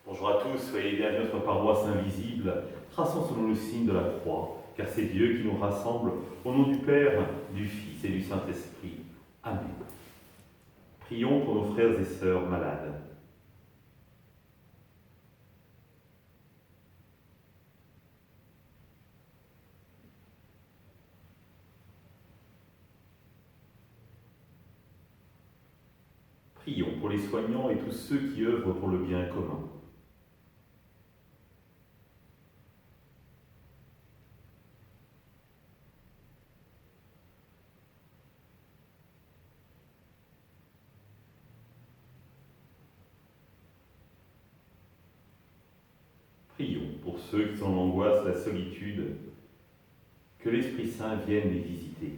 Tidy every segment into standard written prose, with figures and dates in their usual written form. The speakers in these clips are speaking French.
Bonjour à tous, soyez bienvenus à notre paroisse invisible, traçant selon le signe de la croix, car c'est Dieu qui nous rassemble au nom du Père, du Fils et du Saint-Esprit. Amen. Prions pour nos frères et sœurs malades. Prions pour les soignants et tous ceux qui œuvrent pour le bien commun. Prions pour ceux qui sont dans l'angoisse, la solitude, que l'Esprit Saint vienne les visiter.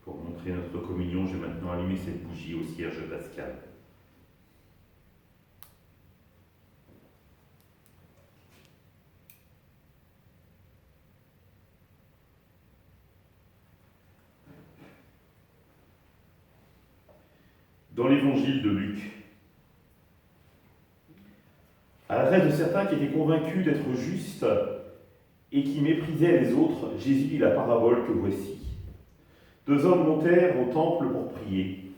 Pour montrer notre communion, je vais maintenant allumer cette bougie au cierge pascal. Dans l'évangile de Luc, à l'adresse de certains qui étaient convaincus d'être justes et qui méprisaient les autres, Jésus dit la parabole que voici. Deux hommes montèrent au temple pour prier.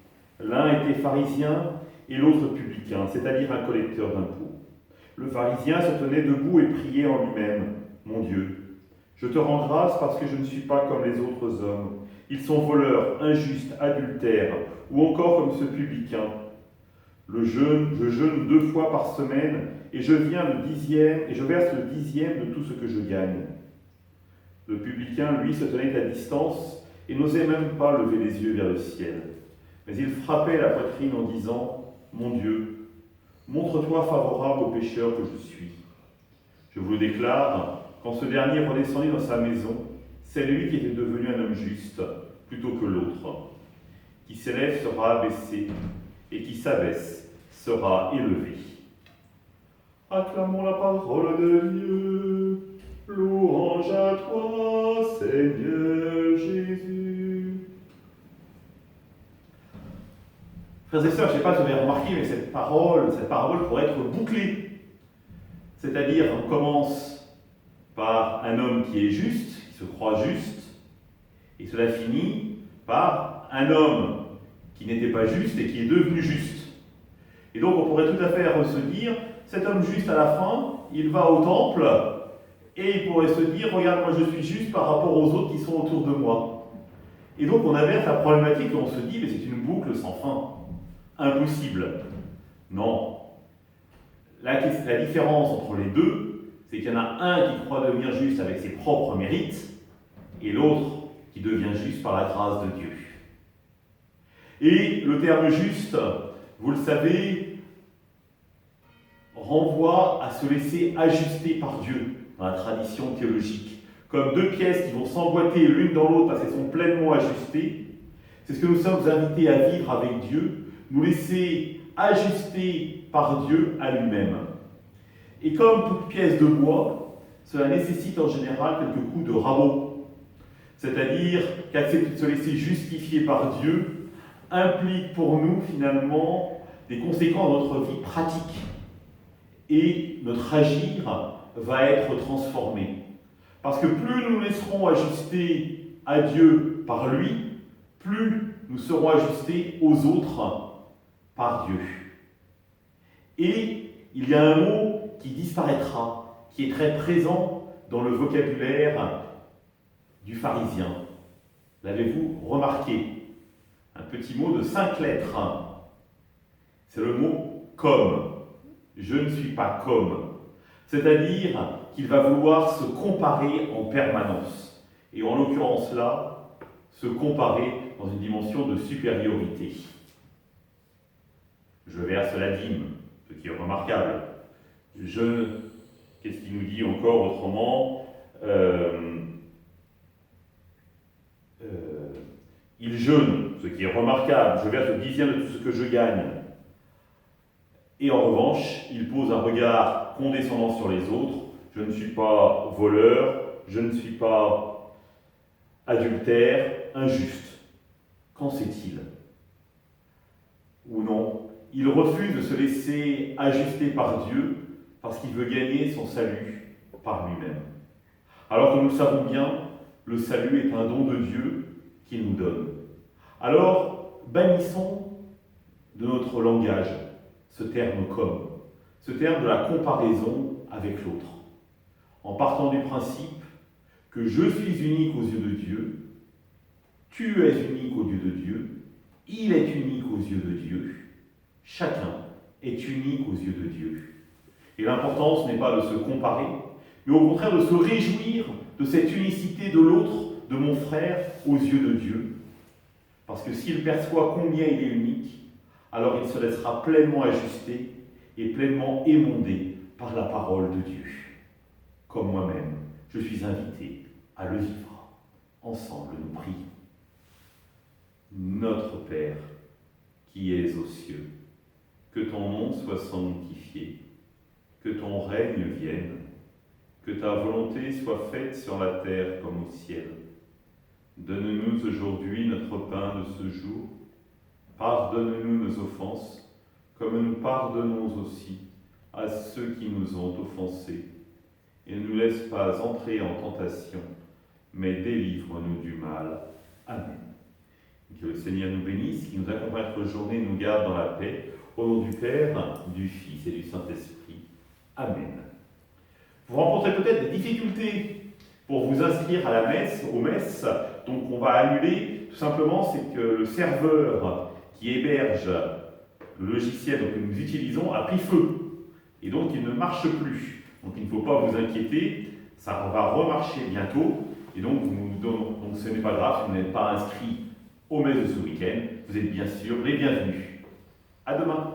L'un était pharisien et l'autre publicain, c'est-à-dire un collecteur d'impôts. Le pharisien se tenait debout et priait en lui-même. « Mon Dieu, je te rends grâce parce que je ne suis pas comme les autres hommes. Ils sont voleurs, injustes, adultères, ou encore comme ce publicain. Je jeûne 2 fois par semaine et je verse le dixième de tout ce que je gagne. » Le publicain, lui, se tenait à distance et n'osait même pas lever les yeux vers le ciel. Mais il frappait la poitrine en disant « Mon Dieu, montre-toi favorable au pécheur que je suis. » Je vous le déclare, quand ce dernier redescendit dans sa maison, c'est lui qui était devenu un homme juste, plutôt que l'autre. Qui s'élève sera abaissé, et qui s'abaisse sera élevé. Acclamons la parole de Dieu. Louange à toi, Seigneur Jésus. Frères et sœurs, je ne sais pas si vous avez remarqué, mais cette parole pourrait être bouclée. C'est-à-dire, on commence par un homme qui est juste, qui se croit juste, et cela finit par un homme qui n'était pas juste et qui est devenu juste. Et donc on pourrait tout à fait se dire, cet homme juste à la fin, il va au temple, et il pourrait se dire, regarde, moi je suis juste par rapport aux autres qui sont autour de moi. Et donc on inverse la problématique et on se dit, mais c'est une boucle sans fin. Impossible. Non. La différence entre les deux, c'est qu'il y en a un qui croit devenir juste avec ses propres mérites, et l'autre qui devient juste par la grâce de Dieu. Et le terme juste, vous le savez, renvoie à se laisser ajuster par Dieu dans la tradition théologique. Comme deux pièces qui vont s'emboîter l'une dans l'autre parce qu'elles sont pleinement ajustées, c'est ce que nous sommes invités à vivre avec Dieu, nous laisser ajuster par Dieu à lui-même. Et comme toute pièce de bois, cela nécessite en général quelques coups de rabot. C'est-à-dire qu'accepter de se laisser justifier par Dieu implique pour nous finalement des conséquences dans notre vie pratique. Et notre agir va être transformé. Parce que plus nous nous laisserons ajuster à Dieu par lui, plus nous serons ajustés aux autres par Dieu. Et il y a un mot qui disparaîtra, qui est très présent dans le vocabulaire du pharisien. L'avez-vous remarqué? Un petit mot de 5 lettres. C'est le mot « comme ». Je ne suis pas comme. C'est-à-dire qu'il va vouloir se comparer en permanence. Et en l'occurrence là, se comparer dans une dimension de supériorité. Je verse la dîme, ce qui est remarquable. Qu'est-ce qu'il nous dit encore autrement? Il jeûne, ce qui est remarquable. Je verse le dixième de tout ce que je gagne. Et en revanche, il pose un regard condescendant sur les autres. Je ne suis pas voleur, je ne suis pas adultère, injuste. Qu'en sait-il? Ou non, il refuse de se laisser ajuster par Dieu parce qu'il veut gagner son salut par lui-même. Alors que nous le savons bien, le salut est un don de Dieu qu'il nous donne. Alors, bannissons de notre langage ce terme comme, ce terme de la comparaison avec l'autre, en partant du principe que je suis unique aux yeux de Dieu, tu es unique aux yeux de Dieu, il est unique aux yeux de Dieu, chacun est unique aux yeux de Dieu. Et l'important, ce n'est pas de se comparer, mais au contraire de se réjouir de cette unicité de l'autre, de mon frère, aux yeux de Dieu. Parce que s'il perçoit combien il est unique, alors il se laissera pleinement ajuster et pleinement émonder par la parole de Dieu. Comme moi-même, je suis invité à le vivre. Ensemble, nous prions. Notre Père, qui es aux cieux, que ton nom soit sanctifié, que ton règne vienne, que ta volonté soit faite sur la terre comme au ciel. Donne-nous aujourd'hui notre pain de ce jour. Pardonne-nous nos offenses, comme nous pardonnons aussi à ceux qui nous ont offensés. Et ne nous laisse pas entrer en tentation, mais délivre-nous du mal. Amen. Que le Seigneur nous bénisse, qu'il nous accompagne notre journée et nous garde dans la paix. Au nom du Père, du Fils et du Saint-Esprit. Amen. Vous rencontrez peut-être des difficultés pour vous inscrire à la messe, aux messes. Donc on va annuler, tout simplement, c'est que le serveur qui héberge le logiciel que nous utilisons a pris feu. Et donc il ne marche plus. Donc il ne faut pas vous inquiéter, ça va remarcher bientôt. Et donc, donc ce n'est pas grave si vous n'êtes pas inscrit aux messes de ce week-end. Vous êtes bien sûr les bienvenus. À demain.